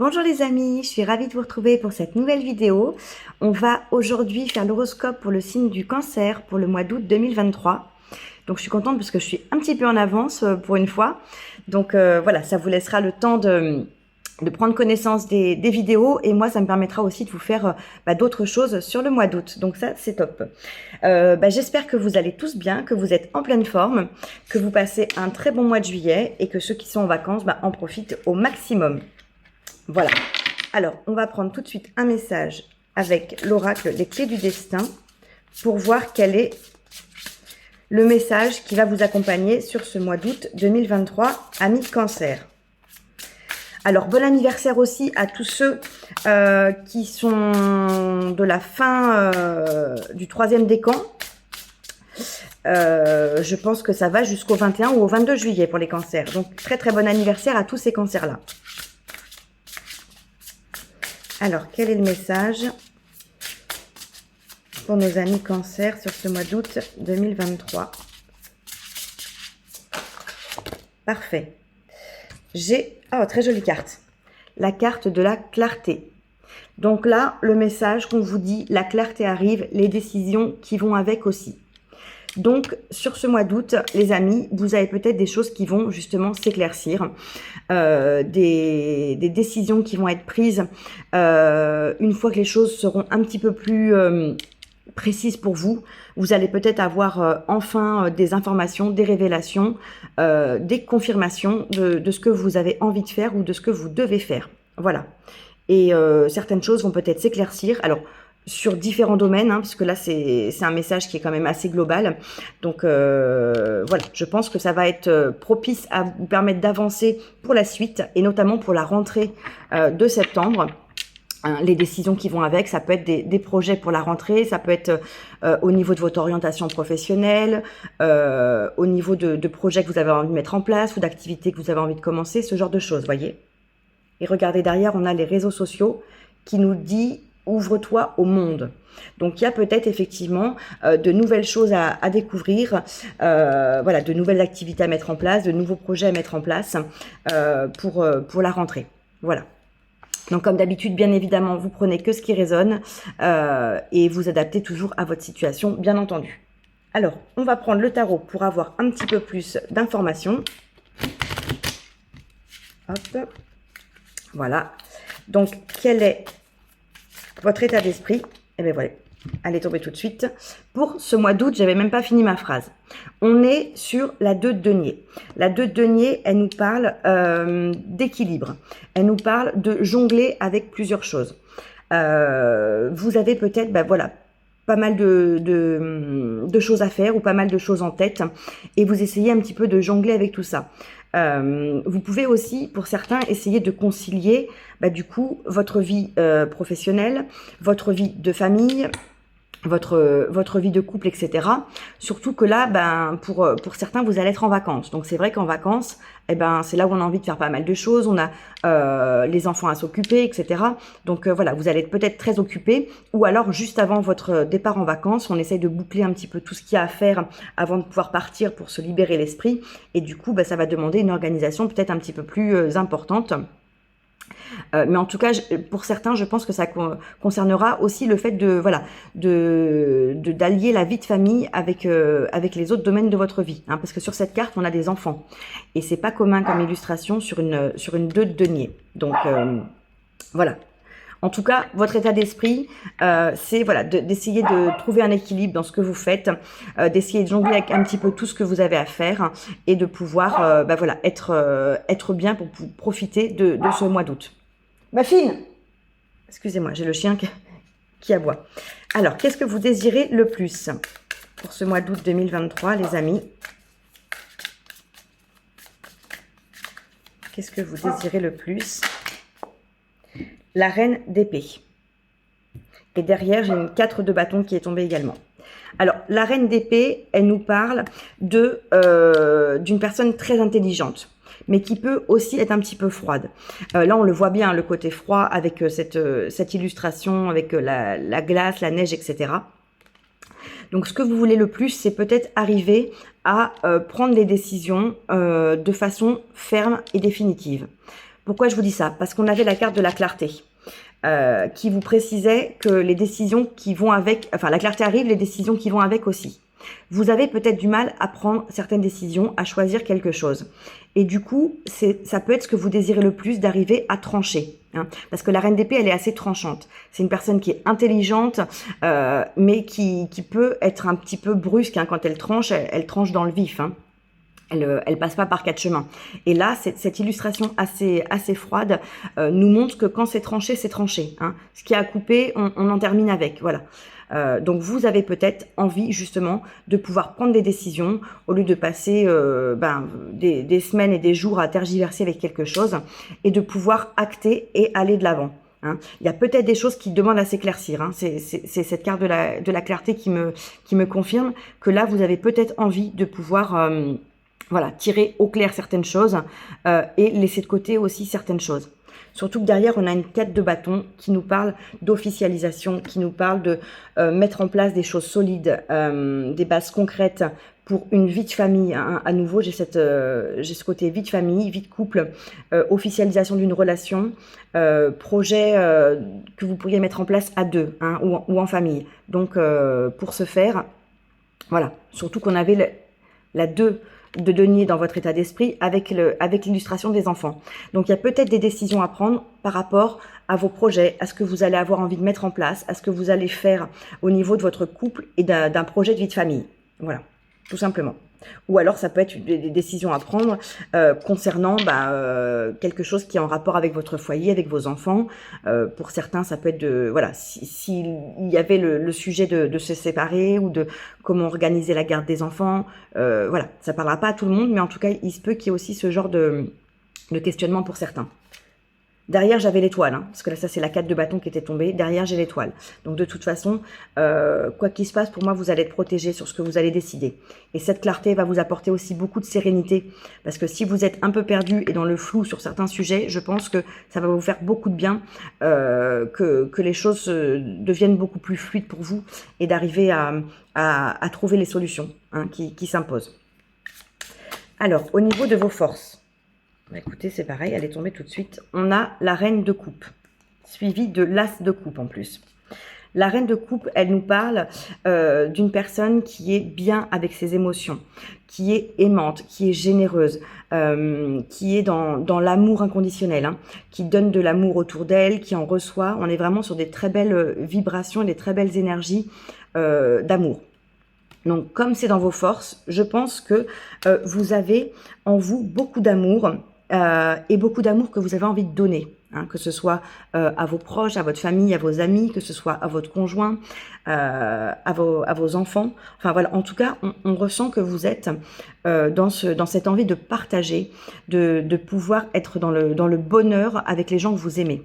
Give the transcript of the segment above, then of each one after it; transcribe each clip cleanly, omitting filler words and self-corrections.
Bonjour les amis, je suis ravie de vous retrouver pour cette nouvelle vidéo. On va aujourd'hui faire l'horoscope pour le signe du Cancer pour le mois d'août 2023. Donc je suis contente parce que je suis un petit peu en avance pour une fois. Donc voilà, ça vous laissera le temps de prendre connaissance des vidéos et moi ça me permettra aussi de vous faire d'autres choses sur le mois d'août. Donc ça c'est top. J'espère que vous allez tous bien, que vous êtes en pleine forme, que vous passez un très bon mois de juillet et que ceux qui sont en vacances en profitent au maximum. Voilà. Alors, on va prendre tout de suite un message avec l'oracle Les Clés du Destin pour voir quel est le message qui va vous accompagner sur ce mois d'août 2023, amis Cancer. Alors, bon anniversaire aussi à tous ceux qui sont de la fin du 3e décan. Je pense que ça va jusqu'au 21 ou au 22 juillet pour les cancers. Donc, très très bon anniversaire à tous ces cancers-là. Alors, quel est le message pour nos amis Cancer sur ce mois d'août 2023? Parfait. J'ai... Oh, très jolie carte. La carte de la clarté. Donc là, le message qu'on vous dit, la clarté arrive, les décisions qui vont avec aussi. Donc, sur ce mois d'août, les amis, vous avez peut-être des choses qui vont justement s'éclaircir, des décisions qui vont être prises une fois que les choses seront un petit peu plus précises pour vous. Vous allez peut-être avoir enfin des informations, des révélations, des confirmations de ce que vous avez envie de faire ou de ce que vous devez faire. Voilà. Et certaines choses vont peut-être s'éclaircir. Alors, sur différents domaines, parce que là, c'est un message qui est quand même assez global. Donc, voilà, je pense que ça va être propice à vous permettre d'avancer pour la suite, et notamment pour la rentrée de septembre. Les décisions qui vont avec, ça peut être des projets pour la rentrée, ça peut être au niveau de votre orientation professionnelle, au niveau de projets que vous avez envie de mettre en place ou d'activités que vous avez envie de commencer, ce genre de choses, voyez. Et regardez derrière, on a les réseaux sociaux qui nous dit ouvre-toi au monde. Donc il y a peut-être effectivement de nouvelles choses à découvrir, voilà, de nouvelles activités à mettre en place, de nouveaux projets à mettre en place pour la rentrée. Voilà. Donc comme d'habitude, bien évidemment, vous prenez que ce qui résonne et vous adaptez toujours à votre situation, bien entendu. Alors, on va prendre le tarot pour avoir un petit peu plus d'informations. Hop. Voilà. Donc, quel est votre état d'esprit? Eh bien voilà, elle est tombée tout de suite. Pour ce mois d'août, j'avais même pas fini ma phrase. On est sur la 2 de denier. La 2 de denier, elle nous parle d'équilibre. Elle nous parle de jongler avec plusieurs choses. Vous avez peut-être, voilà, pas mal de choses à faire ou pas mal de choses en tête et vous essayez un petit peu de jongler avec tout ça. Vous pouvez aussi, pour certains, essayer de concilier du coup votre vie professionnelle, votre vie de famille, votre vie de couple, etc. Surtout que là, pour certains, vous allez être en vacances. Donc c'est vrai qu'en vacances, c'est là où on a envie de faire pas mal de choses. On a les enfants à s'occuper, etc. Donc voilà, vous allez être peut-être très occupé. Ou alors, juste avant votre départ en vacances, on essaye de boucler un petit peu tout ce qu'il y a à faire avant de pouvoir partir pour se libérer l'esprit. Et du coup, ça va demander une organisation peut-être un petit peu plus importante. Mais en tout cas, pour certains, je pense que ça concernera aussi le fait d'allier la vie de famille avec les autres domaines de votre vie, parce que sur cette carte, on a des enfants et c'est pas commun comme illustration sur une 2 de denier. Donc voilà. En tout cas, votre état d'esprit, c'est d'essayer de trouver un équilibre dans ce que vous faites, d'essayer de jongler avec un petit peu tout ce que vous avez à faire et de pouvoir être bien pour profiter de ce mois d'août. Ma fille, excusez-moi, j'ai le chien qui aboie. Alors, qu'est-ce que vous désirez le plus pour ce mois d'août 2023, les amis? Qu'est-ce que vous désirez le plus? La reine d'épée. Et derrière, j'ai une 4 de bâton qui est tombée également. Alors, la reine d'épée, elle nous parle d'une personne très intelligente, mais qui peut aussi être un petit peu froide. Là, on le voit bien, le côté froid avec cette illustration, avec la glace, la neige, etc. Donc, ce que vous voulez le plus, c'est peut-être arriver à prendre des décisions de façon ferme et définitive. Pourquoi je vous dis ça? Parce qu'on avait la carte de la clarté. Qui vous précisait que les décisions qui vont avec, enfin la clarté arrive, les décisions qui vont avec aussi. Vous avez peut-être du mal à prendre certaines décisions, à choisir quelque chose. Et du coup, ça peut être ce que vous désirez le plus, d'arriver à trancher. Hein, parce que la reine d'épée, elle est assez tranchante. C'est une personne qui est intelligente, mais qui peut être un petit peu brusque. Hein, quand elle tranche, elle tranche dans le vif. Hein. Elle passe pas par quatre chemins. Et là, cette illustration assez froide nous montre que quand c'est tranché, c'est tranché. Hein. Ce qui a à couper, on en termine avec. Voilà. Donc vous avez peut-être envie justement de pouvoir prendre des décisions au lieu de passer des semaines et des jours à tergiverser avec quelque chose, et de pouvoir acter et aller de l'avant. Hein. Il y a peut-être des choses qui demandent à s'éclaircir. Hein. C'est cette carte de la clarté qui me confirme que là, vous avez peut-être envie de pouvoir tirer au clair certaines choses et laisser de côté aussi certaines choses. Surtout que derrière, on a une 4 de bâton qui nous parle d'officialisation, qui nous parle de mettre en place des choses solides, des bases concrètes pour une vie de famille. Hein. À nouveau, j'ai ce côté vie de famille, vie de couple, officialisation d'une relation, projet que vous pourriez mettre en place à deux, hein, ou en famille. Donc, pour ce faire, voilà, surtout qu'on avait la 2 de denier dans votre état d'esprit avec l'illustration des enfants. Donc, il y a peut-être des décisions à prendre par rapport à vos projets, à ce que vous allez avoir envie de mettre en place, à ce que vous allez faire au niveau de votre couple et d'un projet de vie de famille. Voilà, tout simplement. Ou alors, ça peut être des décisions à prendre concernant quelque chose qui est en rapport avec votre foyer, avec vos enfants. Pour certains, ça peut être s'il y avait le sujet de se séparer ou de comment organiser la garde des enfants. Voilà, ça parlera pas à tout le monde, mais en tout cas, il se peut qu'il y ait aussi ce genre de questionnement pour certains. Derrière, j'avais l'étoile, hein, parce que là, ça, c'est la 4 de bâton qui était tombée. Derrière, j'ai l'étoile. Donc, de toute façon, quoi qu'il se passe, pour moi, vous allez être protégé sur ce que vous allez décider. Et cette clarté va vous apporter aussi beaucoup de sérénité. Parce que si vous êtes un peu perdu et dans le flou sur certains sujets, je pense que ça va vous faire beaucoup de bien, que les choses deviennent beaucoup plus fluides pour vous et d'arriver à trouver les solutions qui s'imposent. Alors, au niveau de vos forces, écoutez, c'est pareil, elle est tombée tout de suite. On a la reine de coupe, suivie de l'as de coupe en plus. La reine de coupe, elle nous parle d'une personne qui est bien avec ses émotions, qui est aimante, qui est généreuse, qui est dans l'amour inconditionnel, hein, qui donne de l'amour autour d'elle, qui en reçoit. On est vraiment sur des très belles vibrations, des très belles énergies d'amour. Donc, comme c'est dans vos forces, je pense que vous avez en vous beaucoup d'amour et beaucoup d'amour que vous avez envie de donner. Hein, que ce soit à vos proches, à votre famille, à vos amis, que ce soit à votre conjoint, à vos enfants. Enfin voilà, en tout cas, on ressent que vous êtes dans cette envie de partager, de pouvoir être dans le bonheur avec les gens que vous aimez.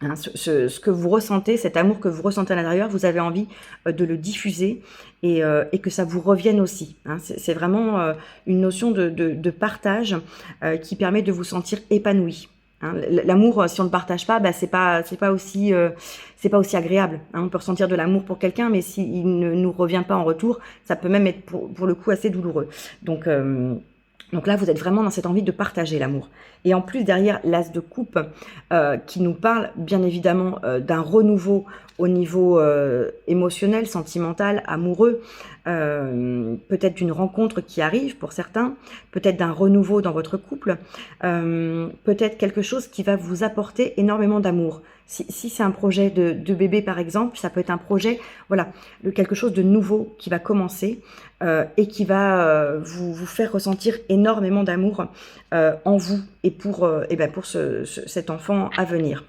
Hein, ce que vous ressentez, cet amour que vous ressentez à l'intérieur, vous avez envie de le diffuser et que ça vous revienne aussi. Hein. C'est vraiment une notion de partage qui permet de vous sentir épanoui. Hein. L'amour, si on ne partage pas, c'est pas aussi agréable. Hein. On peut ressentir de l'amour pour quelqu'un, mais s'il ne nous revient pas en retour, ça peut même être pour le coup assez douloureux. Donc là, vous êtes vraiment dans cette envie de partager l'amour. Et en plus, derrière l'as de coupe, qui nous parle bien évidemment d'un renouveau au niveau émotionnel, sentimental, amoureux, peut-être d'une rencontre qui arrive pour certains, peut-être d'un renouveau dans votre couple, peut-être quelque chose qui va vous apporter énormément d'amour. Si c'est un projet de bébé par exemple, ça peut être un projet, voilà, de quelque chose de nouveau qui va commencer et qui va vous faire ressentir énormément d'amour en vous et pour cet enfant à venir.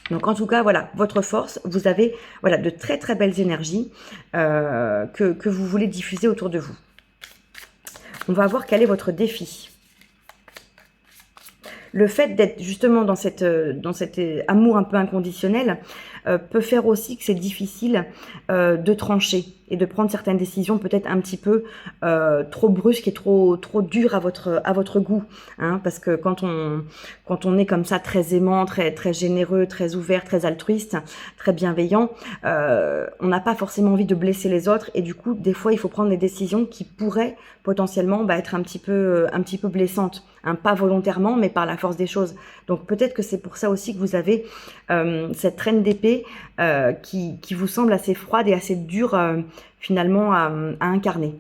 Donc en tout cas, voilà, votre force, vous avez de très très belles énergies que vous voulez diffuser autour de vous. On va voir quel est votre défi. Le fait d'être justement dans cet amour un peu inconditionnel peut faire aussi que c'est difficile de trancher. et de prendre certaines décisions peut-être un petit peu trop brusques et trop dures à votre goût, hein, parce que quand on est comme ça très aimant, très généreux, très ouvert, très altruiste, très bienveillant, on n'a pas forcément envie de blesser les autres, et du coup des fois il faut prendre des décisions qui pourraient potentiellement être un petit peu blessantes, hein, pas volontairement mais par la force des choses. Donc peut-être que c'est pour ça aussi que vous avez cette reine d'épée qui vous semble assez froide et assez dure finalement à incarner.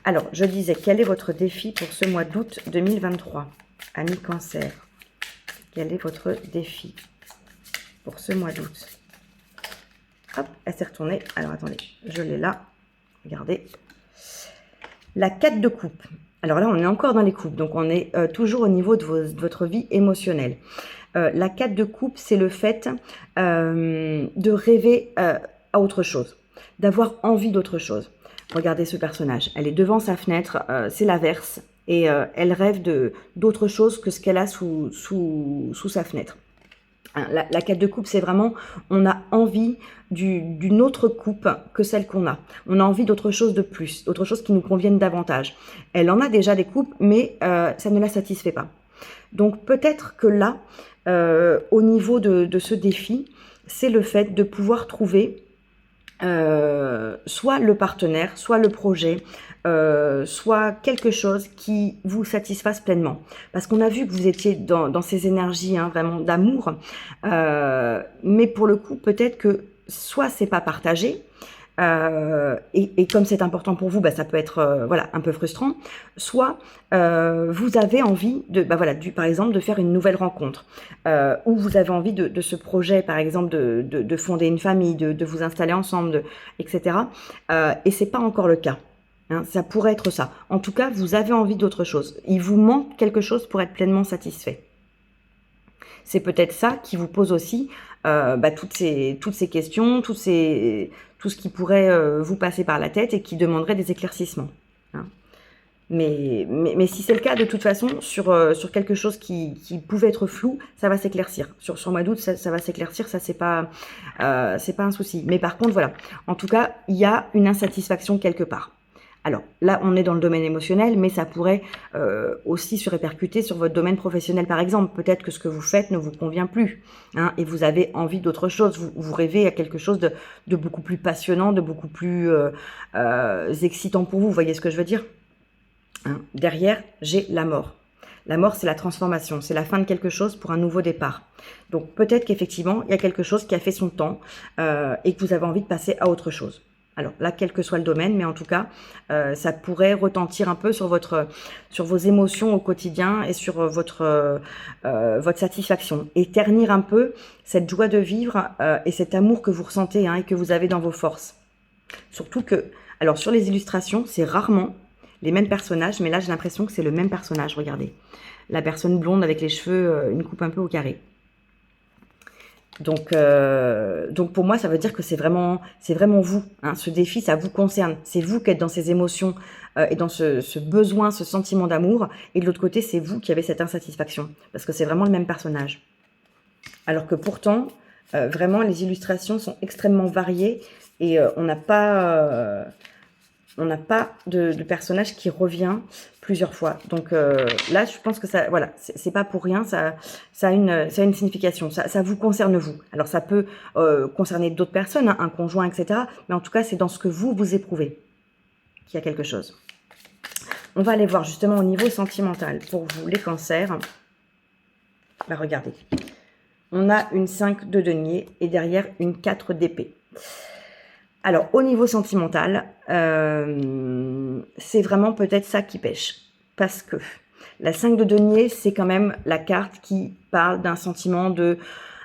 Alors, je disais, quel est votre défi pour ce mois d'août 2023? Amis Cancer, quel est votre défi pour ce mois d'août? Hop, elle s'est retournée. Alors, attendez, je l'ai là. Regardez. La 4 de coupe. Alors là, on est encore dans les coupes, donc on est toujours au niveau de votre vie émotionnelle. La 4 de coupe, c'est le fait de rêver à autre chose, d'avoir envie d'autre chose. Regardez ce personnage, elle est devant sa fenêtre, c'est l'averse, et elle rêve d'autre chose que ce qu'elle a sous sa fenêtre. La 4 de coupe, c'est vraiment, on a envie d'une autre coupe que celle qu'on a. On a envie d'autre chose de plus, d'autre chose qui nous convienne davantage. Elle en a déjà des coupes, mais ça ne la satisfait pas. Donc peut-être que là, au niveau de ce défi, c'est le fait de pouvoir trouver soit le partenaire, soit le projet, soit quelque chose qui vous satisfasse pleinement. Parce qu'on a vu que vous étiez dans ces énergies vraiment d'amour, mais pour le coup, peut-être que soit c'est pas partagé, et comme c'est important pour vous, ça peut être voilà, un peu frustrant, soit vous avez envie de, par exemple, de faire une nouvelle rencontre, ou vous avez envie de ce projet, par exemple, de fonder une famille, de vous installer ensemble, etc. Et c'est pas encore le cas. Hein, ça pourrait être ça. En tout cas, vous avez envie d'autre chose. Il vous manque quelque chose pour être pleinement satisfait. C'est peut-être ça qui vous pose aussi toutes ces questions, tout ce qui pourrait vous passer par la tête et qui demanderait des éclaircissements. Hein. Mais si c'est le cas, de toute façon, sur quelque chose qui pouvait être flou, ça va s'éclaircir. Sur mois d'août, ça va s'éclaircir, ça c'est pas un souci. Mais par contre, voilà, en tout cas, il y a une insatisfaction quelque part. Alors là, on est dans le domaine émotionnel, mais ça pourrait aussi se répercuter sur votre domaine professionnel, par exemple. Peut-être que ce que vous faites ne vous convient plus, hein, et vous avez envie d'autre chose. Vous rêvez à quelque chose de beaucoup plus passionnant, de beaucoup plus excitant pour vous. Vous voyez ce que je veux dire, hein? Derrière, j'ai la mort. La mort, c'est la transformation, c'est la fin de quelque chose pour un nouveau départ. Donc peut-être qu'effectivement, il y a quelque chose qui a fait son temps et que vous avez envie de passer à autre chose. Alors là, quel que soit le domaine, mais en tout cas, ça pourrait retentir un peu sur vos émotions au quotidien et sur votre satisfaction. Et ternir un peu cette joie de vivre et cet amour que vous ressentez, hein, et que vous avez dans vos forces. Surtout que, alors sur les illustrations, c'est rarement les mêmes personnages, mais là j'ai l'impression que c'est le même personnage, regardez. La personne blonde avec les cheveux, une coupe un peu au carré. Donc pour moi, ça veut dire que c'est vraiment vous, hein. Ce défi, ça vous concerne. C'est vous qui êtes dans ces émotions et dans ce besoin, ce sentiment d'amour. Et de l'autre côté, c'est vous qui avez cette insatisfaction. Parce que c'est vraiment le même personnage. Alors que pourtant, vraiment, les illustrations sont extrêmement variées. Et on n'a pas de personnage qui revient plusieurs fois. Donc là, je pense que ça, voilà, c'est pas pour rien, ça a une signification, ça vous concerne vous. Alors ça peut concerner d'autres personnes, hein, un conjoint, etc. Mais en tout cas, c'est dans ce que vous éprouvez qu'il y a quelque chose. On va aller voir justement au niveau sentimental pour vous, les cancers. Regardez, on a une 5 de denier et derrière une 4 d'épée. Alors, au niveau sentimental, c'est vraiment peut-être ça qui pêche. Parce que la 5 de denier, c'est quand même la carte qui parle d'un sentiment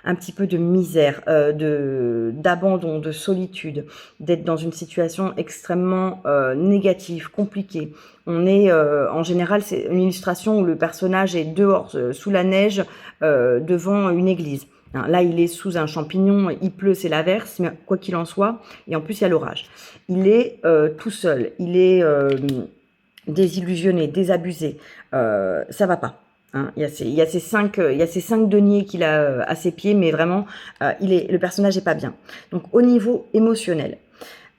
un petit peu de misère, d'abandon, de solitude, d'être dans une situation extrêmement négative, compliquée. On est, en général, c'est une illustration où le personnage est dehors, sous la neige, devant une église. Là, il est sous un champignon, il pleut, c'est l'averse, mais quoi qu'il en soit, et en plus, il y a l'orage. Il est tout seul, il est désillusionné, désabusé, ça va pas. Hein. Il y a ces 5 deniers qu'il a à ses pieds, mais vraiment, le personnage est pas bien. Donc, au niveau émotionnel,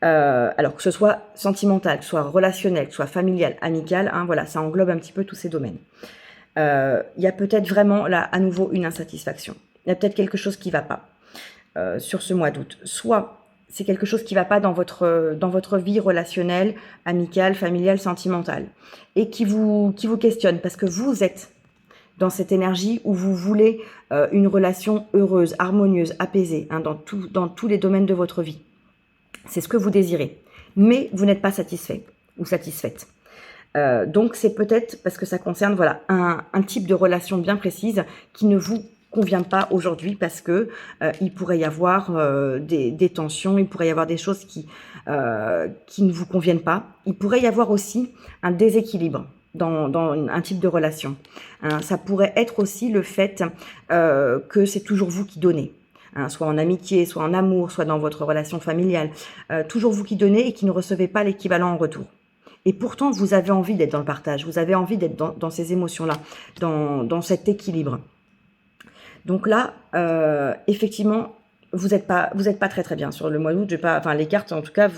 Alors que ce soit sentimental, que ce soit relationnel, que ce soit familial, amical, hein, voilà, ça englobe un petit peu tous ces domaines. Il y a peut-être vraiment là à nouveau une insatisfaction. Il y a peut-être quelque chose qui ne va pas sur ce mois d'août. Soit c'est quelque chose qui ne va pas dans votre vie relationnelle, amicale, familiale, sentimentale, et qui vous questionne, parce que vous êtes dans cette énergie où vous voulez une relation heureuse, harmonieuse, apaisée, hein, dans tous les domaines de votre vie. C'est ce que vous désirez, mais vous n'êtes pas satisfait ou satisfaite. Donc c'est peut-être parce que ça concerne voilà, un type de relation bien précise qui ne vous convient pas aujourd'hui, parce que il pourrait y avoir des tensions, il pourrait y avoir des choses qui ne vous conviennent pas. Il pourrait y avoir aussi un déséquilibre dans un type de relation. Hein, ça pourrait être aussi le fait que c'est toujours vous qui donnez. Hein, soit en amitié, soit en amour, soit dans votre relation familiale. Toujours vous qui donnez et qui ne recevez pas l'équivalent en retour. Et pourtant, vous avez envie d'être dans le partage, vous avez envie d'être dans ces émotions-là, dans cet équilibre. Donc là, effectivement, vous n'êtes pas très très bien sur le mois d'août. Enfin, les cartes, en tout cas,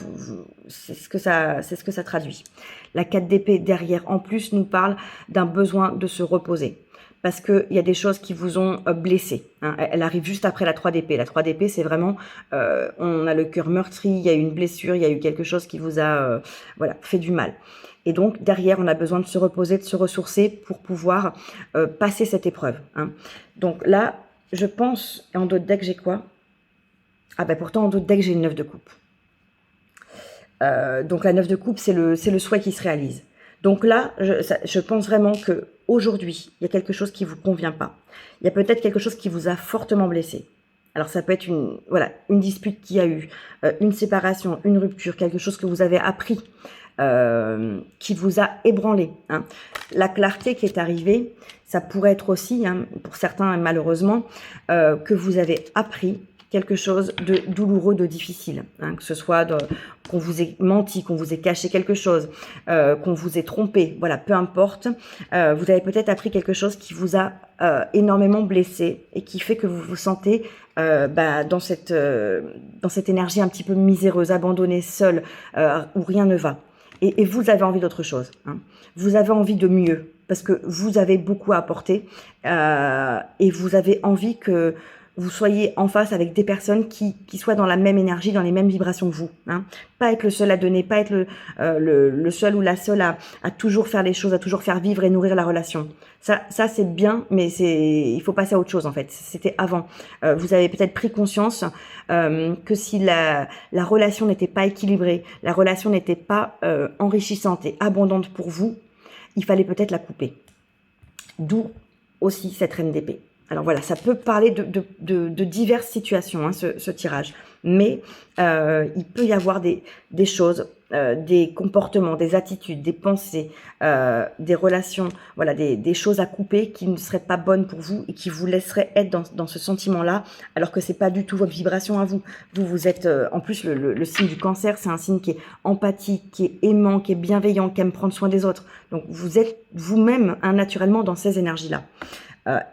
c'est ce que ça traduit. La 4 d'épée derrière, en plus, nous parle d'un besoin de se reposer. Parce qu'il y a des choses qui vous ont blessé. Hein. Elle arrive juste après la 3 d'épée. La 3 d'épée, c'est vraiment, on a le cœur meurtri, il y a eu une blessure, il y a eu quelque chose qui vous a voilà, fait du mal. Et donc, derrière, on a besoin de se reposer, de se ressourcer pour pouvoir passer cette épreuve. Hein. Donc là, je pense, en d'autres decks, j'ai quoi? Ah ben pourtant, en d'autres decks, j'ai une 9 de coupe. Donc la 9 de coupe, c'est le souhait qui se réalise. Donc là, je pense vraiment que aujourd'hui, il y a quelque chose qui ne vous convient pas. Il y a peut-être quelque chose qui vous a fortement blessé. Alors ça peut être une dispute qu'il y a eu, une séparation, une rupture, quelque chose que vous avez appris, qui vous a ébranlé. Hein. La clarté qui est arrivée, ça pourrait être aussi, hein, pour certains malheureusement, que vous avez appris quelque chose de douloureux, de difficile, hein, que ce soit qu'on vous ait menti, qu'on vous ait caché quelque chose, qu'on vous ait trompé, voilà, peu importe, vous avez peut-être appris quelque chose qui vous a énormément blessé et qui fait que vous vous sentez dans cette énergie un petit peu miséreuse, abandonnée, seule, où rien ne va. Et vous avez envie d'autre chose, hein. Vous avez envie de mieux, parce que vous avez beaucoup à apporter et vous avez envie que vous soyez en face avec des personnes qui soient dans la même énergie, dans les mêmes vibrations que vous. Hein. Pas être le seul à donner, pas être le seul ou la seule à toujours faire les choses, à toujours faire vivre et nourrir la relation. Ça c'est bien, mais il faut passer à autre chose en fait. C'était avant. Vous avez peut-être pris conscience que si la relation n'était pas équilibrée, la relation n'était pas enrichissante et abondante pour vous, il fallait peut-être la couper. D'où aussi cette reine d'épée. Alors voilà, ça peut parler de diverses situations, hein, ce tirage. Mais il peut y avoir des choses, des comportements, des attitudes, des pensées, des relations, voilà, des choses à couper qui ne seraient pas bonnes pour vous et qui vous laisseraient être dans ce sentiment-là, alors que c'est pas du tout votre vibration à vous. Vous êtes, en plus, le signe du cancer, c'est un signe qui est empathique, qui est aimant, qui est bienveillant, qui aime prendre soin des autres. Donc vous êtes vous-même, hein, naturellement dans ces énergies-là.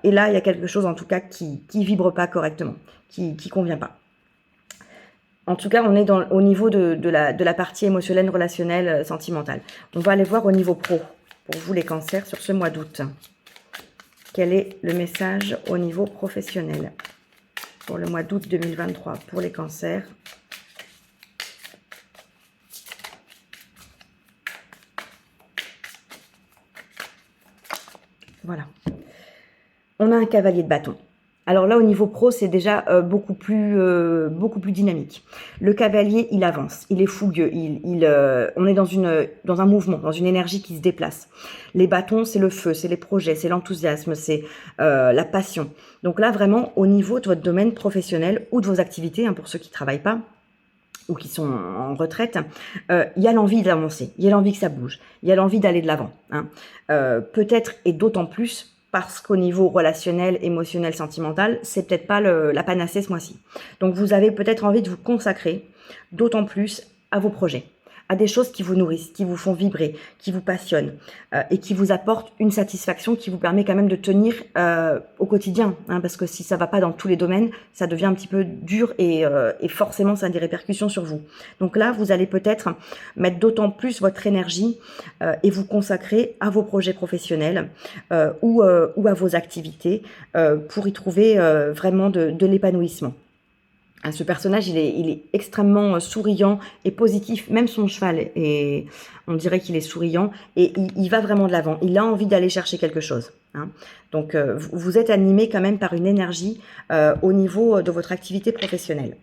Et là, il y a quelque chose, en tout cas, qui vibre pas correctement, qui convient pas. En tout cas, on est au niveau de la partie émotionnelle, relationnelle, sentimentale. On va aller voir au niveau pro, pour vous les cancers, sur ce mois d'août. Quel est le message au niveau professionnel pour le mois d'août 2023 pour les cancers? Voilà. On a un cavalier de bâton. Alors là, au niveau pro, c'est déjà beaucoup plus dynamique. Le cavalier, il avance, il est fougueux, on est dans un mouvement, dans une énergie qui se déplace. Les bâtons, c'est le feu, c'est les projets, c'est l'enthousiasme, c'est la passion. Donc là, vraiment, au niveau de votre domaine professionnel ou de vos activités, hein, pour ceux qui ne travaillent pas ou qui sont en retraite, il y a l'envie d'avancer, il y a l'envie que ça bouge, il y a l'envie d'aller de l'avant. Hein. Peut-être et d'autant plus parce qu'au niveau relationnel, émotionnel, sentimental, c'est peut-être pas la panacée ce mois-ci. Donc vous avez peut-être envie de vous consacrer d'autant plus à vos projets, à des choses qui vous nourrissent, qui vous font vibrer, qui vous passionnent et qui vous apportent une satisfaction qui vous permet quand même de tenir au quotidien. Hein, parce que si ça ne va pas dans tous les domaines, ça devient un petit peu dur et forcément ça a des répercussions sur vous. Donc là, vous allez peut-être mettre d'autant plus votre énergie et vous consacrer à vos projets professionnels ou à vos activités pour y trouver vraiment de l'épanouissement. Ce personnage, il est extrêmement souriant et positif, même son cheval, et on dirait qu'il est souriant, et il va vraiment de l'avant, il a envie d'aller chercher quelque chose. Hein. Donc vous êtes animé quand même par une énergie au niveau de votre activité professionnelle.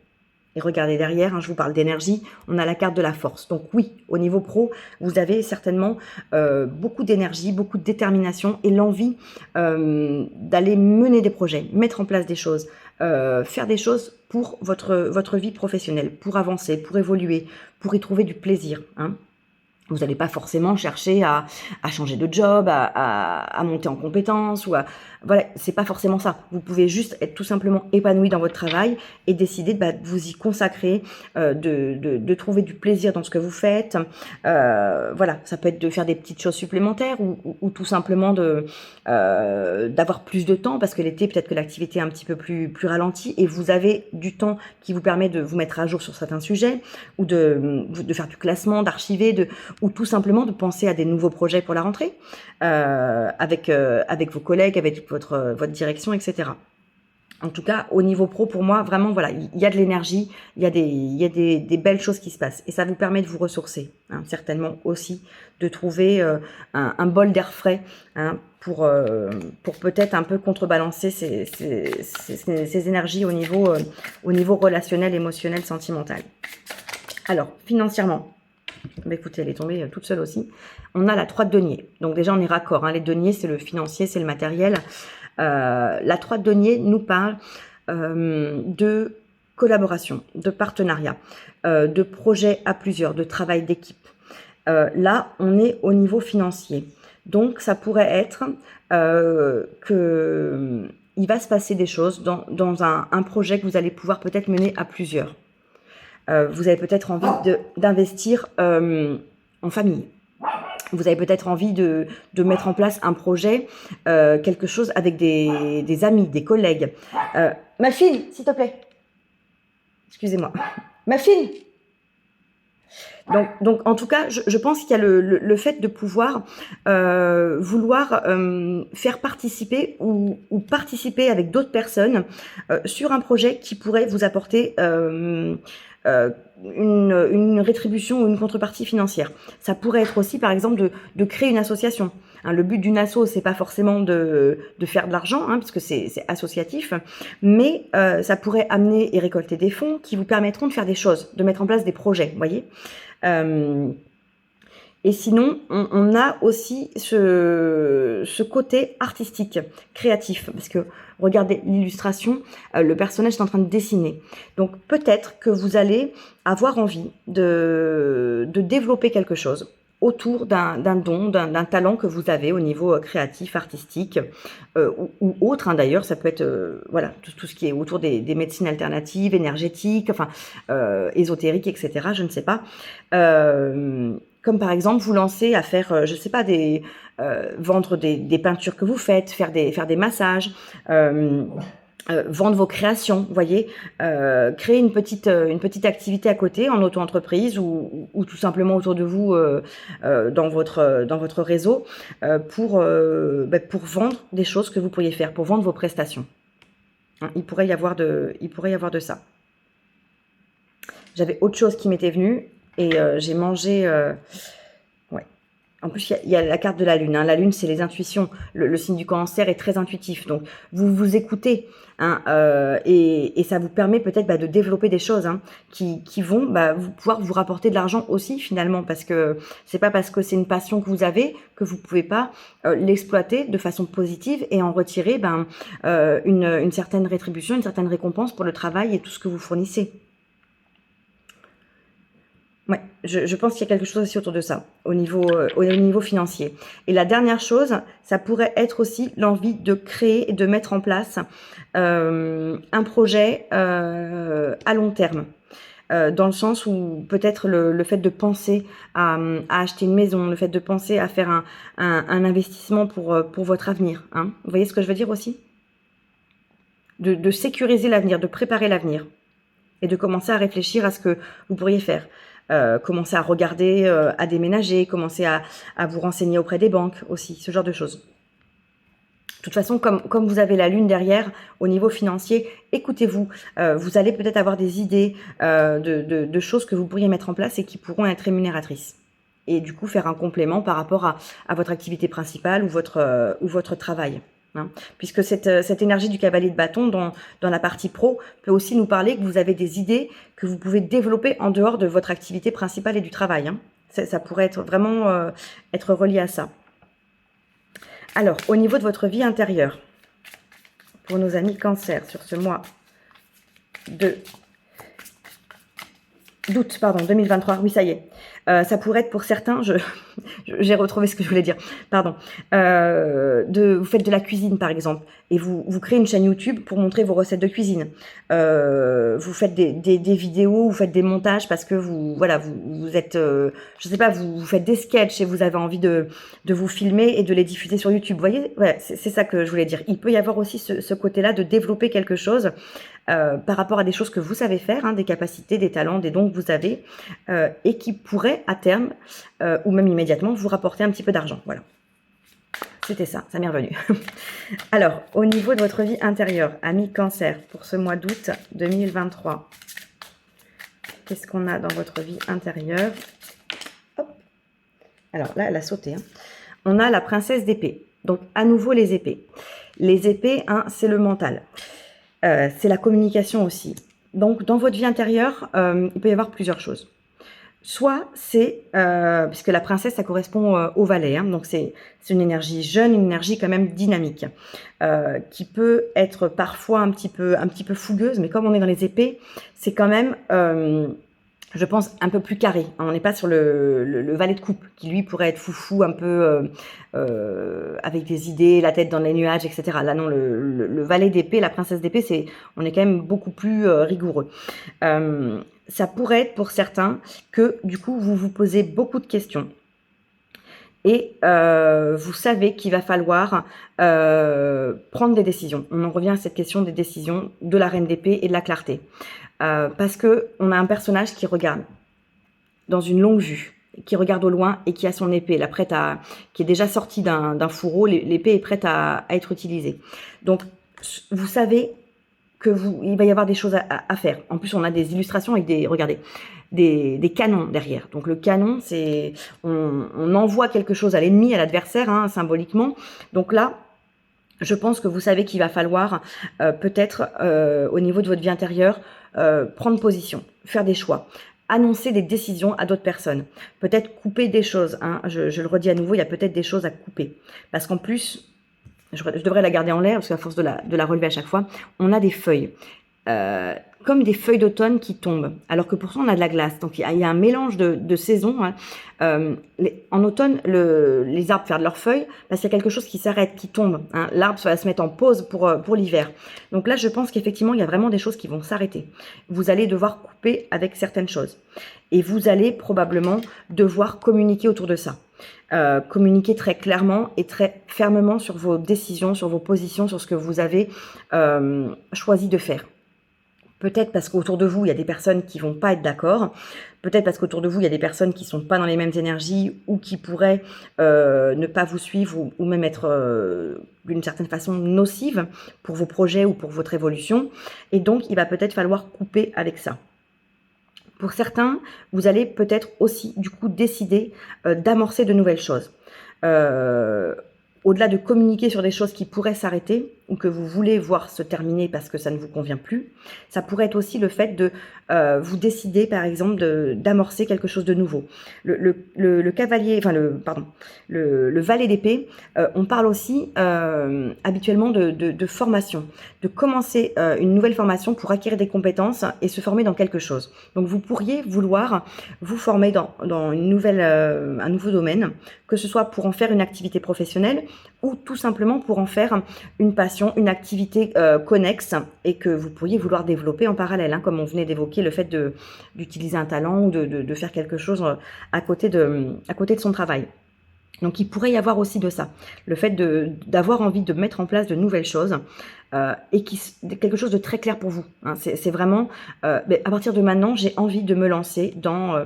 Et regardez derrière, hein, je vous parle d'énergie, on a la carte de la force. Donc oui, au niveau pro, vous avez certainement beaucoup d'énergie, beaucoup de détermination et l'envie d'aller mener des projets, mettre en place des choses, faire des choses pour votre vie professionnelle, pour avancer, pour évoluer, pour y trouver du plaisir. Hein. Vous n'allez pas forcément chercher à changer de job, à monter en compétences ou à... Voilà, c'est pas forcément ça. Vous pouvez juste être tout simplement épanoui dans votre travail et décider de vous y consacrer, de trouver du plaisir dans ce que vous faites. Voilà, ça peut être de faire des petites choses supplémentaires ou tout simplement d'avoir plus de temps parce que l'été, peut-être que l'activité est un petit peu plus ralentie et vous avez du temps qui vous permet de vous mettre à jour sur certains sujets ou de faire du classement, d'archiver, ou tout simplement de penser à des nouveaux projets pour la rentrée avec vos collègues, avec votre direction, etc. En tout cas, au niveau pro, pour moi, vraiment, voilà, il y a de l'énergie, il y a des belles choses qui se passent. Et ça vous permet de vous ressourcer, hein, certainement aussi, de trouver un bol d'air frais hein, pour peut-être un peu contrebalancer ces énergies au niveau relationnel, émotionnel, sentimental. Alors, financièrement, bah écoutez, elle est tombée toute seule aussi. On a la 3 de denier. Donc déjà, on est raccord. Hein. Les deniers, c'est le financier, c'est le matériel. La 3 de denier nous parle de collaboration, de partenariat, de projet à plusieurs, de travail d'équipe. Là, on est au niveau financier. Donc, ça pourrait être qu'il va se passer des choses dans un projet que vous allez pouvoir peut-être mener à plusieurs. Vous avez peut-être envie d'investir en famille. Vous avez peut-être envie de mettre en place un projet, quelque chose avec des amis, des collègues. Ma fille, s'il te plaît. Excusez-moi. Ma fille. Donc, en tout cas, je pense qu'il y a le fait de pouvoir vouloir faire participer ou participer avec d'autres personnes sur un projet qui pourrait vous apporter une rétribution ou une contrepartie financière. Ça pourrait être aussi, par exemple, de créer une association. Hein, le but d'une asso, c'est pas forcément de faire de l'argent, hein, puisque c'est associatif, mais ça pourrait amener et récolter des fonds qui vous permettront de faire des choses, de mettre en place des projets, vous voyez. Et sinon, on a aussi ce côté artistique, créatif, parce que regardez l'illustration, le personnage est en train de dessiner. Donc peut-être que vous allez avoir envie de développer quelque chose autour d'un don, d'un talent que vous avez au niveau créatif, artistique ou autre. Hein, d'ailleurs, ça peut être voilà tout ce qui est autour des médecines alternatives, énergétiques, enfin ésotériques, etc. Je ne sais pas. Comme par exemple vous lancer à faire, je sais pas, vendre des peintures que vous faites, faire des massages, vendre vos créations, vous voyez, créer une petite activité à côté en auto-entreprise ou tout simplement autour de vous dans votre réseau pour vendre des choses que vous pourriez faire, pour vendre vos prestations. Hein, il pourrait y avoir de ça. J'avais autre chose qui m'était venue. Et j'ai mangé... ouais. En plus, il y a la carte de la Lune. Hein. La Lune, c'est les intuitions. Le signe du Cancer est très intuitif. Donc, vous vous écoutez. Hein, et ça vous permet peut-être de développer des choses hein, qui vont pouvoir vous rapporter de l'argent aussi, finalement. Parce que c'est pas parce que c'est une passion que vous avez que vous pouvez pas l'exploiter de façon positive et en retirer une certaine rétribution, une certaine récompense pour le travail et tout ce que vous fournissez. Ouais, je pense qu'il y a quelque chose aussi autour de ça, au niveau financier. Et la dernière chose, ça pourrait être aussi l'envie de créer et de mettre en place un projet à long terme. dans le sens où peut-être le fait de penser à acheter une maison, le fait de penser à faire un investissement pour votre avenir. Hein. Vous voyez ce que je veux dire aussi? De sécuriser l'avenir, de préparer l'avenir et de commencer à réfléchir à ce que vous pourriez faire. Commencer à regarder, à déménager, commencer à vous renseigner auprès des banques aussi, ce genre de choses. De toute façon, comme vous avez la lune derrière, au niveau financier, écoutez-vous. Vous allez peut-être avoir des idées de choses que vous pourriez mettre en place et qui pourront être rémunératrices. Et du coup, faire un complément par rapport à votre activité principale ou votre travail. Hein. Puisque cette énergie du cavalier de bâton dans la partie pro peut aussi nous parler que vous avez des idées que vous pouvez développer en dehors de votre activité principale et du travail. Hein. Ça pourrait être vraiment être relié à ça. Alors, au niveau de votre vie intérieure, pour nos amis Cancer, sur ce mois d'août, pardon, 2023, oui, ça y est. Ça pourrait être pour certains, j'ai retrouvé ce que je voulais dire, pardon. Vous faites de la cuisine, par exemple, et vous créez une chaîne YouTube pour montrer vos recettes de cuisine. Vous faites des vidéos, vous faites des montages parce que vous êtes, je sais pas, vous faites des sketchs et vous avez envie de vous filmer et de les diffuser sur YouTube. Vous voyez, ouais, c'est ça que je voulais dire. Il peut y avoir aussi ce côté-là de développer quelque chose par rapport à des choses que vous savez faire, hein, des capacités, des talents, des dons que vous avez, et qui pourraient à terme, ou même immédiatement, vous rapporter un petit peu d'argent. Voilà. C'était ça m'est revenu. Alors, au niveau de votre vie intérieure, amis Cancer, pour ce mois d'août 2023, qu'est-ce qu'on a dans votre vie intérieure? Hop. Alors là, elle a sauté. Hein. On a la princesse d'épée. Donc, à nouveau, les épées. Les épées, hein, c'est le mental. C'est la communication aussi. Donc, dans votre vie intérieure, il peut y avoir plusieurs choses. Soit c'est, puisque la princesse, ça correspond au valet, hein, donc c'est une énergie jeune, une énergie quand même dynamique, qui peut être parfois un petit peu fougueuse, mais comme on est dans les épées, c'est quand même, je pense, un peu plus carré. On n'est pas sur le valet de coupe, qui lui pourrait être foufou, un peu avec des idées, la tête dans les nuages, etc. Là non, le valet d'épée, la princesse d'épée, on est quand même beaucoup plus rigoureux. Ça pourrait être pour certains que du coup vous vous posez beaucoup de questions et vous savez qu'il va falloir prendre des décisions. On en revient à cette question des décisions de la reine d'épée et de la clarté. Parce que on a un personnage qui regarde dans une longue vue, qui regarde au loin et qui a son épée, qui est déjà sortie d'un fourreau, l'épée est prête à être utilisée. Donc vous savez il va y avoir des choses à faire. En plus, on a des illustrations avec des canons derrière. Donc le canon, c'est on envoie quelque chose à l'ennemi, à l'adversaire, hein, symboliquement. Donc là, je pense que vous savez qu'il va falloir peut-être au niveau de votre vie intérieure prendre position, faire des choix, annoncer des décisions à d'autres personnes, peut-être couper des choses. Hein. Je le redis à nouveau, il y a peut-être des choses à couper parce qu'en plus je devrais la garder en l'air parce qu'à force de la relever à chaque fois, on a des feuilles, comme des feuilles d'automne qui tombent, alors que pourtant on a de la glace. Donc il y a un mélange de saisons. Hein. En automne, les arbres perdent leurs feuilles parce qu'il y a quelque chose qui s'arrête, qui tombe. Hein. L'arbre va se mettre en pause pour l'hiver. Donc là, je pense qu'effectivement, il y a vraiment des choses qui vont s'arrêter. Vous allez devoir couper avec certaines choses. Et vous allez probablement devoir communiquer autour de ça. Communiquer très clairement et très fermement sur vos décisions, sur vos positions, sur ce que vous avez choisi de faire. Peut-être parce qu'autour de vous, il y a des personnes qui vont pas être d'accord. Peut-être parce qu'autour de vous, il y a des personnes qui sont pas dans les mêmes énergies ou qui pourraient ne pas vous suivre ou même être d'une certaine façon nocives pour vos projets ou pour votre évolution. Et donc, il va peut-être falloir couper avec ça. Pour certains, vous allez peut-être aussi du coup décider d'amorcer de nouvelles choses. Au-delà de communiquer sur des choses qui pourraient s'arrêter ou que vous voulez voir se terminer parce que ça ne vous convient plus, ça pourrait être aussi le fait de vous décider par exemple d'amorcer quelque chose de nouveau. Le cavalier, enfin le valet d'épée, on parle aussi habituellement de formation, de commencer une nouvelle formation pour acquérir des compétences et se former dans quelque chose. Donc vous pourriez vouloir vous former dans un nouveau domaine, que ce soit pour en faire une activité professionnelle ou tout simplement pour en faire une passion passion, une activité connexe et que vous pourriez vouloir développer en parallèle, hein, comme on venait d'évoquer le fait d'utiliser un talent ou de faire quelque chose à côté de son travail. Donc il pourrait y avoir aussi de ça, le fait d'avoir envie de mettre en place de nouvelles choses et quelque chose de très clair pour vous. Hein. C'est vraiment, à partir de maintenant, j'ai envie de me lancer dans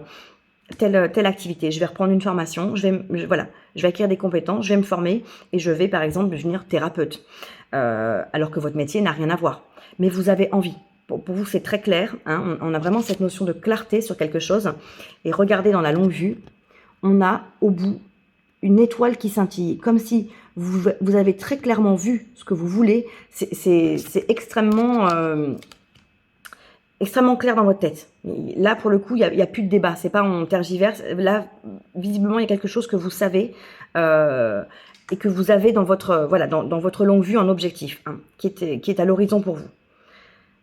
telle activité. Je vais reprendre une formation, je vais acquérir des compétences, je vais me former et je vais par exemple devenir thérapeute, alors que votre métier n'a rien à voir. Mais vous avez envie. Pour vous, c'est très clair. Hein. On a vraiment cette notion de clarté sur quelque chose. Et regardez dans la longue vue, on a au bout une étoile qui scintille, comme si vous avez très clairement vu ce que vous voulez. C'est extrêmement, extrêmement clair dans votre tête. Là, pour le coup, il n'y a plus de débat. C'est pas on tergiverse. Là, visiblement, il y a quelque chose que vous savez et que vous avez dans votre, dans votre longue vue en objectif, hein, qui est à l'horizon pour vous.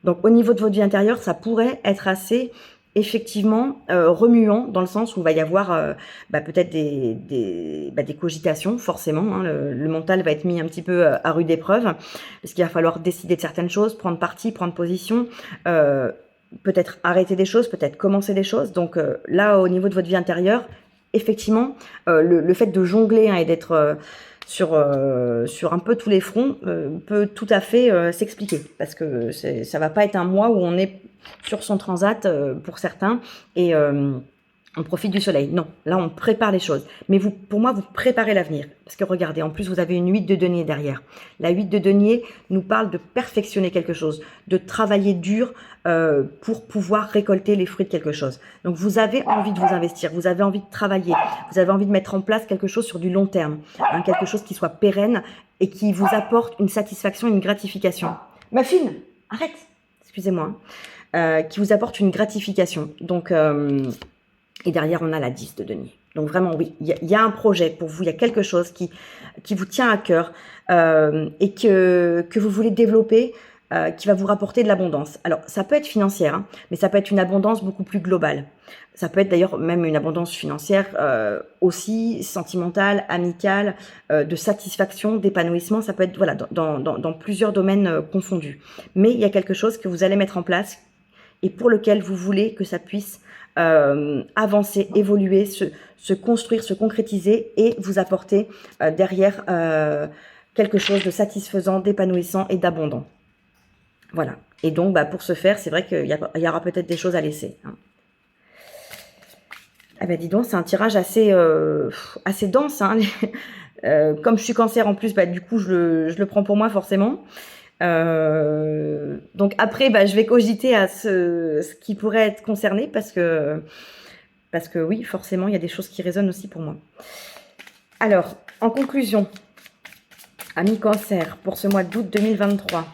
Donc, au niveau de votre vie intérieure, ça pourrait être assez effectivement remuant, dans le sens où il va y avoir peut-être des cogitations, forcément. Hein, le mental va être mis un petit peu à rude épreuve, parce qu'il va falloir décider de certaines choses, prendre parti, prendre position, peut-être arrêter des choses, peut-être commencer des choses. Donc là, au niveau de votre vie intérieure, effectivement, le fait de jongler, hein, et d'être sur un peu tous les fronts peut tout à fait s'expliquer, parce que ça va pas être un mois où on est sur son transat pour certains et on profite du soleil. Non, là on prépare les choses. Mais pour moi, vous préparez l'avenir. Parce que regardez, en plus vous avez une 8 de denier derrière. La 8 de denier nous parle de perfectionner quelque chose, de travailler dur pour pouvoir récolter les fruits de quelque chose. Donc vous avez envie de vous investir, vous avez envie de travailler, vous avez envie de mettre en place quelque chose sur du long terme, hein, quelque chose qui soit pérenne et qui vous apporte une satisfaction, une gratification. Ma fille, arrête, excusez-moi. Qui vous apporte une gratification. Donc, et derrière, on a la 10 de denier. Donc vraiment, oui, il y a un projet pour vous, il y a quelque chose qui vous tient à cœur et que vous voulez développer, qui va vous rapporter de l'abondance. Alors, ça peut être financière, hein, mais ça peut être une abondance beaucoup plus globale. Ça peut être d'ailleurs même une abondance financière aussi sentimentale, amicale, de satisfaction, d'épanouissement. Ça peut être dans plusieurs domaines confondus. Mais il y a quelque chose que vous allez mettre en place et pour lequel vous voulez que ça puisse avancer, évoluer, se construire, se concrétiser et vous apporter derrière quelque chose de satisfaisant, d'épanouissant et d'abondant. Voilà. Et donc, pour ce faire, c'est vrai qu'il y aura peut-être des choses à laisser. Hein. Eh ben, dis donc, c'est un tirage assez dense. Hein. Comme je suis cancer en plus, du coup, je le prends pour moi forcément. Donc après, je vais cogiter à ce qui pourrait être concerné parce que oui, forcément, il y a des choses qui résonnent aussi pour moi. Alors, en conclusion, amis cancer, pour ce mois d'août 2023.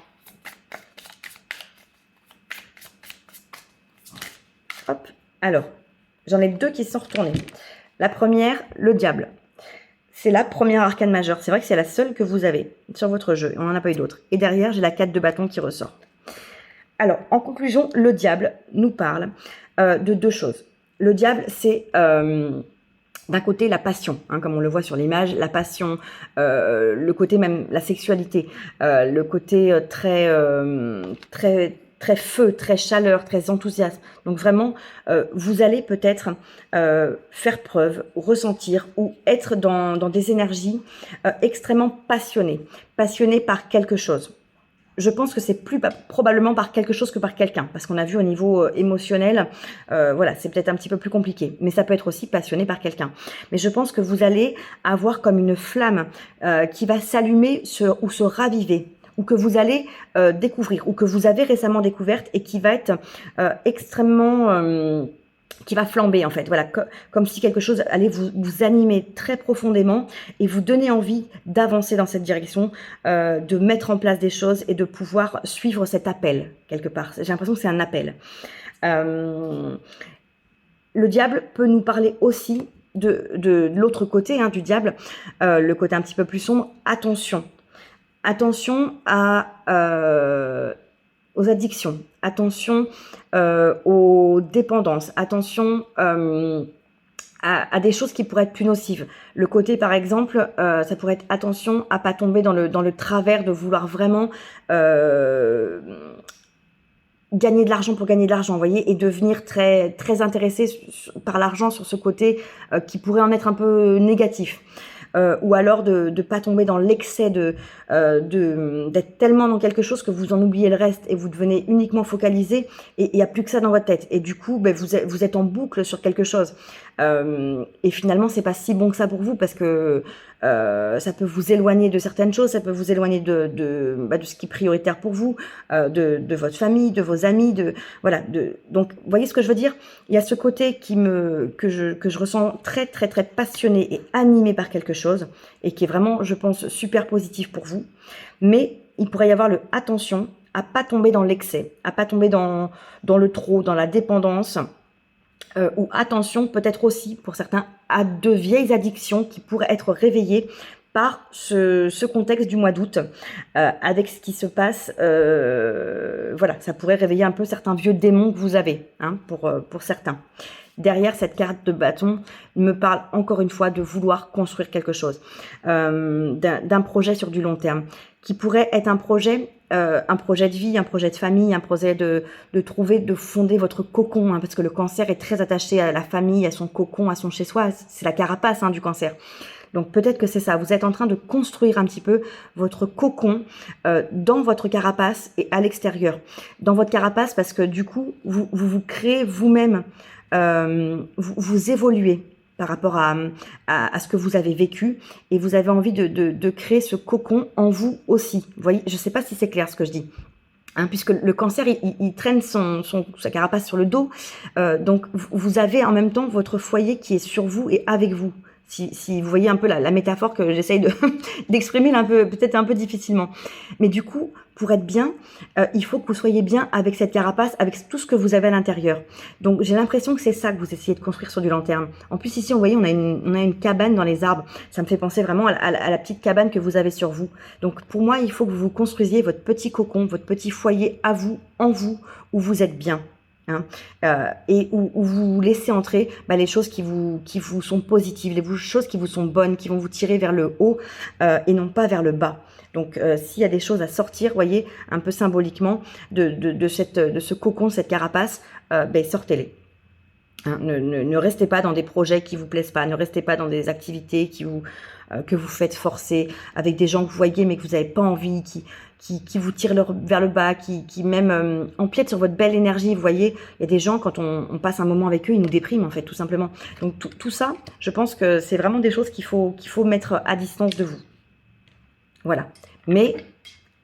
Hop, alors, j'en ai deux qui sont retournés. La première, le diable. C'est la première arcane majeure. C'est vrai que c'est la seule que vous avez sur votre jeu. On n'en a pas eu d'autres. Et derrière, j'ai la 4 de bâton qui ressort. Alors, en conclusion, le diable nous parle de deux choses. Le diable, c'est d'un côté la passion, hein, comme on le voit sur l'image, la passion, le côté même, la sexualité, le côté très feu, très chaleur, très enthousiasme. Donc vraiment, vous allez peut-être faire preuve, ressentir ou être dans des énergies extrêmement passionnées par quelque chose. Je pense que c'est plus probablement par quelque chose que par quelqu'un, parce qu'on a vu au niveau émotionnel, c'est peut-être un petit peu plus compliqué, mais ça peut être aussi passionné par quelqu'un. Mais je pense que vous allez avoir comme une flamme qui va s'allumer ou se raviver, ou que vous allez découvrir, ou que vous avez récemment découverte et qui va être extrêmement... qui va flamber en fait, voilà, comme si quelque chose allait vous animer très profondément et vous donner envie d'avancer dans cette direction, de mettre en place des choses et de pouvoir suivre cet appel quelque part. J'ai l'impression que c'est un appel. Le diable peut nous parler aussi de l'autre côté, hein, du diable, le côté un petit peu plus sombre. Attention aux addictions, attention aux dépendances, attention à à des choses qui pourraient être plus nocives. Le côté, par exemple, ça pourrait être attention à pas tomber dans le travers de vouloir vraiment gagner de l'argent pour gagner de l'argent, vous voyez, et devenir très, très intéressé par l'argent sur ce côté qui pourrait en être un peu négatif. Ou alors de ne pas tomber dans l'excès d'être tellement dans quelque chose que vous en oubliez le reste et vous devenez uniquement focalisé et il n'y a plus que ça dans votre tête. Et du coup, ben, vous êtes en boucle sur quelque chose. Et finalement, c'est pas si bon que ça pour vous parce que ça peut vous éloigner de certaines choses, ça peut vous éloigner de ce qui est prioritaire pour vous, de votre famille, de vos amis, voilà. Donc, vous voyez ce que je veux dire? Il y a ce côté que je ressens très, très, très passionné et animé par quelque chose et qui est vraiment, je pense, super positif pour vous. Mais il pourrait y avoir attention à pas tomber dans l'excès, à pas tomber dans le trop, dans la dépendance. Ou attention, peut-être aussi, pour certains, à de vieilles addictions qui pourraient être réveillées par ce contexte du mois d'août, avec ce qui se passe. Voilà, ça pourrait réveiller un peu certains vieux démons que vous avez, hein, pour certains. Derrière cette carte de bâton, il me parle encore une fois de vouloir construire quelque chose, d'un projet sur du long terme, qui pourrait être un projet de vie, un projet de famille, un projet de fonder votre cocon, hein, parce que le cancer est très attaché à la famille, à son cocon, à son chez-soi, c'est la carapace, hein, du cancer. Donc peut-être que c'est ça, vous êtes en train de construire un petit peu votre cocon dans votre carapace et à l'extérieur. Dans votre carapace parce que du coup, vous créez vous-même, vous évoluez par rapport à ce que vous avez vécu et vous avez envie de créer ce cocon en vous aussi. Vous voyez, je ne sais pas si c'est clair ce que je dis. Hein, puisque le cancer, il traîne sa carapace sur le dos. Donc, vous avez en même temps votre foyer qui est sur vous et avec vous. Si vous voyez un peu la métaphore que j'essaye d'exprimer peut-être un peu difficilement. Mais du coup, pour être bien, il faut que vous soyez bien avec cette carapace, avec tout ce que vous avez à l'intérieur. Donc, j'ai l'impression que c'est ça que vous essayez de construire sur du long terme. En plus, ici, vous voyez, on a une cabane dans les arbres. Ça me fait penser vraiment à la petite cabane que vous avez sur vous. Donc, pour moi, il faut que vous construisiez votre petit cocon, votre petit foyer à vous, en vous, où vous êtes bien. Hein, et où vous laissez entrer les choses qui vous sont positives, les choses qui vous sont bonnes, qui vont vous tirer vers le haut et non pas vers le bas. Donc s'il y a des choses à sortir, voyez, un peu symboliquement de ce cocon, cette carapace, sortez-les. Hein, ne restez pas dans des projets qui vous plaisent pas, ne restez pas dans des activités que vous faites forcer, avec des gens que vous voyez mais que vous n'avez pas envie, qui vous tirent vers le bas, qui même empiètent sur votre belle énergie. Vous voyez, il y a des gens, quand on passe un moment avec eux, ils nous dépriment en fait, tout simplement. Donc tout ça, je pense que c'est vraiment des choses qu'il faut mettre à distance de vous. Voilà. Mais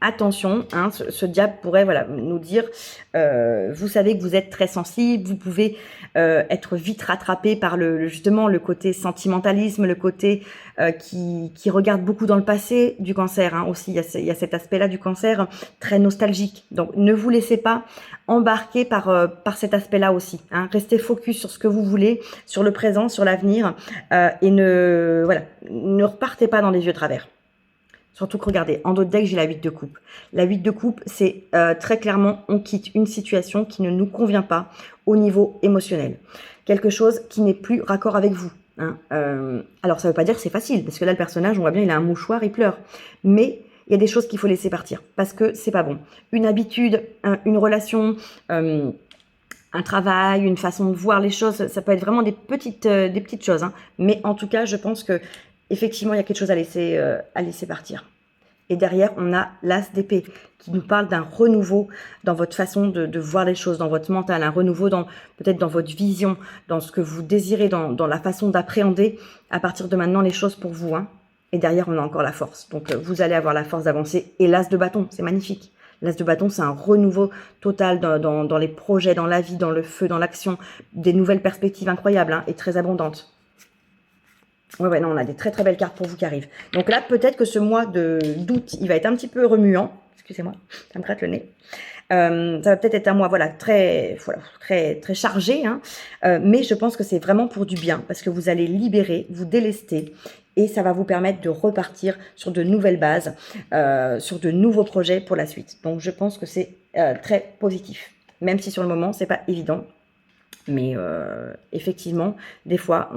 attention, hein, ce diable pourrait nous dire, vous savez que vous êtes très sensible, vous pouvez être vite rattrapé par justement le côté sentimentalisme, le côté qui regarde beaucoup dans le passé du cancer, hein, aussi. Il y a cet aspect-là du cancer très nostalgique. Donc ne vous laissez pas embarquer par cet aspect-là aussi. Hein. Restez focus sur ce que vous voulez, sur le présent, sur l'avenir, et ne repartez pas dans les vieux travers. Surtout que regardez, en dos de deck, j'ai la 8 de coupe. La 8 de coupe, c'est très clairement, on quitte une situation qui ne nous convient pas au niveau émotionnel. Quelque chose qui n'est plus raccord avec vous. Hein. Alors, ça ne veut pas dire que c'est facile, parce que là, le personnage, on voit bien, il a un mouchoir, il pleure. Mais il y a des choses qu'il faut laisser partir, parce que c'est pas bon. Une habitude, une relation, un travail, une façon de voir les choses, ça peut être vraiment des petites choses. Hein. Mais en tout cas, je pense que effectivement, il y a quelque chose à laisser partir. Et derrière, on a l'as d'épée qui nous parle d'un renouveau dans votre façon de voir les choses, dans votre mental, un renouveau peut-être dans votre vision, dans ce que vous désirez, dans la façon d'appréhender à partir de maintenant les choses pour vous. Hein. Et derrière, on a encore la force. Donc, vous allez avoir la force d'avancer. Et l'as de bâton, c'est magnifique. L'as de bâton, c'est un renouveau total dans les projets, dans la vie, dans le feu, dans l'action, des nouvelles perspectives incroyables, hein, et très abondantes. Ouais, non, on a des très très belles cartes pour vous qui arrivent. Donc là, peut-être que ce mois d'août, il va être un petit peu remuant. Excusez-moi, ça me gratte le nez. Ça va peut-être être un mois, très très chargé, hein. Mais je pense que c'est vraiment pour du bien, parce que vous allez libérer, vous délester, et ça va vous permettre de repartir sur de nouvelles bases, sur de nouveaux projets pour la suite. Donc je pense que c'est très positif, même si sur le moment, c'est pas évident. Mais effectivement, des fois,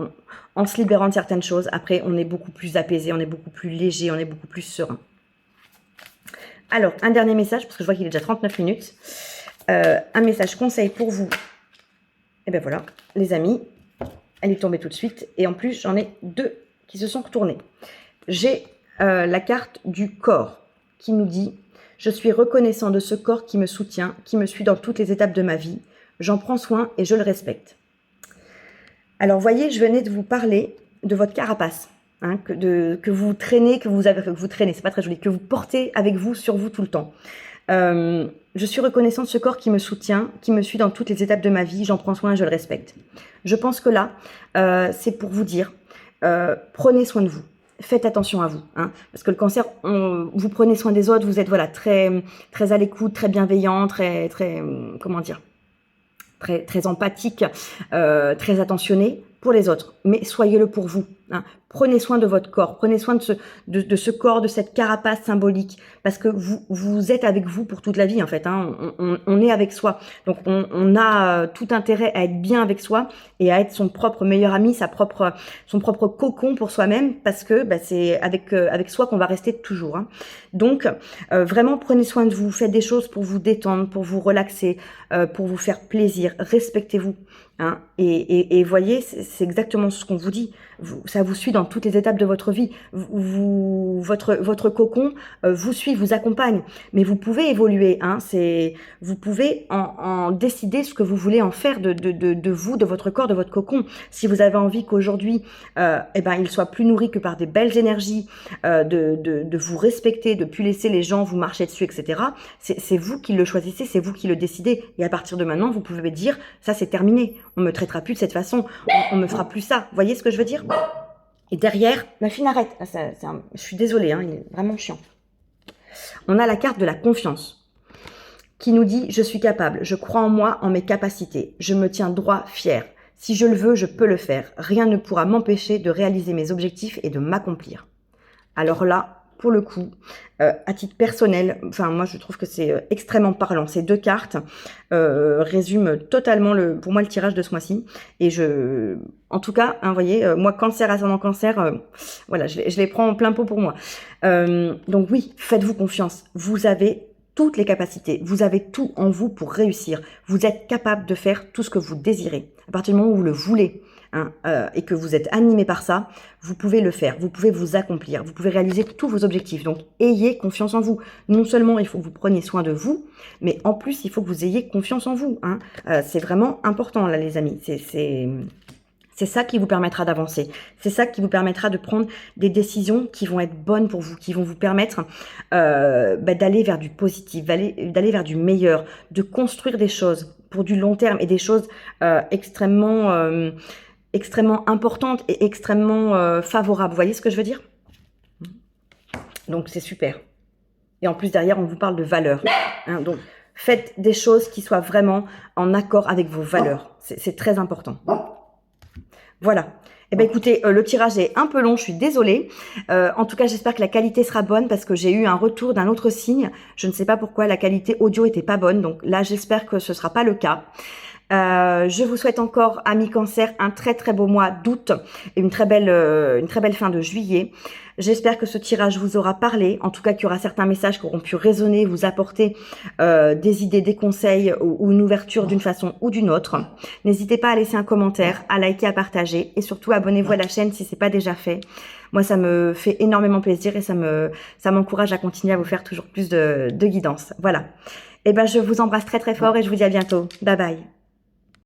en se libérant de certaines choses, après, on est beaucoup plus apaisé, on est beaucoup plus léger, on est beaucoup plus serein. Alors, un dernier message, parce que je vois qu'il est déjà 39 minutes. Un message conseil pour vous. Et bien voilà, les amis, elle est tombée tout de suite. Et en plus, j'en ai 2 qui se sont retournés. J'ai la carte du corps qui nous dit « Je suis reconnaissant de ce corps qui me soutient, qui me suit dans toutes les étapes de ma vie. J'en prends soin et je le respecte. » Alors, voyez, je venais de vous parler de votre carapace. Hein, que vous traînez, que vous traînez, c'est pas très joli, que vous portez avec vous, sur vous tout le temps. Je suis reconnaissant de ce corps qui me soutient, qui me suit dans toutes les étapes de ma vie, j'en prends soin et je le respecte. Je pense que là, c'est pour vous dire, prenez soin de vous, faites attention à vous, hein, parce que le cancer, vous prenez soin des autres, vous êtes voilà très, très à l'écoute, très bienveillant, très, comment dire, très empathique, très attentionné pour les autres, mais soyez-le pour vous. Hein. Prenez soin de votre corps, prenez soin de ce corps, de cette carapace symbolique, parce que vous êtes avec vous pour toute la vie en fait. Hein. On est avec soi, donc on a tout intérêt à être bien avec soi et à être son propre meilleur ami, son propre cocon pour soi-même, parce que bah, c'est avec soi qu'on va rester toujours. Hein. Donc vraiment prenez soin de vous, faites des choses pour vous détendre, pour vous relaxer, pour vous faire plaisir, respectez-vous. Hein, et voyez, c'est exactement ce qu'on vous dit. Ça vous suit dans toutes les étapes de votre vie. Votre cocon vous suit, vous accompagne. Mais vous pouvez évoluer. Hein, vous pouvez en décider ce que vous voulez en faire de vous, de votre corps, de votre cocon. Si vous avez envie qu'aujourd'hui, eh ben, il soit plus nourri que par des belles énergies, de vous respecter, de plus laisser les gens vous marcher dessus, etc. C'est vous qui le choisissez, c'est vous qui le décidez. Et à partir de maintenant, vous pouvez dire, ça c'est terminé. On me traitera plus de cette façon, on me fera plus ça. Vous voyez ce que je veux dire? Et derrière, ma fille arrête. Je suis désolée, hein, il est vraiment chiant. On a la carte de la confiance qui nous dit « Je suis capable, je crois en moi, en mes capacités. Je me tiens droit, fier. Si je le veux, je peux le faire. Rien ne pourra m'empêcher de réaliser mes objectifs et de m'accomplir. » Alors là, pour le coup, à titre personnel, enfin moi je trouve que c'est extrêmement parlant. Ces 2 cartes résument totalement pour moi le tirage de ce mois-ci. Et en tout cas, hein, vous voyez, moi cancer, ascendant cancer, voilà, je les prends en plein pot pour moi. Donc oui, faites-vous confiance. Vous avez toutes les capacités, vous avez tout en vous pour réussir. Vous êtes capable de faire tout ce que vous désirez. À partir du moment où vous le voulez, hein, et que vous êtes animé par ça, vous pouvez le faire, vous pouvez vous accomplir, vous pouvez réaliser tous vos objectifs. Donc, ayez confiance en vous. Non seulement il faut que vous preniez soin de vous, mais en plus, il faut que vous ayez confiance en vous. Hein. C'est vraiment important, là, les amis. C'est ça qui vous permettra d'avancer. C'est ça qui vous permettra de prendre des décisions qui vont être bonnes pour vous, qui vont vous permettre d'aller vers du positif, d'aller vers du meilleur, de construire des choses pour du long terme et des choses extrêmement importantes et extrêmement favorables. Vous voyez ce que je veux dire? Donc, c'est super. Et en plus, derrière, on vous parle de valeurs. Hein, donc, faites des choses qui soient vraiment en accord avec vos valeurs. C'est très important. Voilà. Eh bien, écoutez, le tirage est un peu long, je suis désolée. En tout cas, j'espère que la qualité sera bonne parce que j'ai eu un retour d'un autre signe. Je ne sais pas pourquoi la qualité audio était pas bonne. Donc là, j'espère que ce sera pas le cas. Je vous souhaite encore, amis cancer, un très très beau mois d'août et une très belle fin de juillet. J'espère que ce tirage vous aura parlé, en tout cas qu'il y aura certains messages qui auront pu résonner, vous apporter des idées, des conseils ou une ouverture d'une façon ou d'une autre. N'hésitez pas à laisser un commentaire, à liker, à partager et surtout abonnez-vous à la chaîne si c'est pas déjà fait. Moi, ça me fait énormément plaisir et ça m'encourage à continuer à vous faire toujours plus de guidance. Voilà. Et ben, je vous embrasse très très fort et je vous dis à bientôt. Bye bye.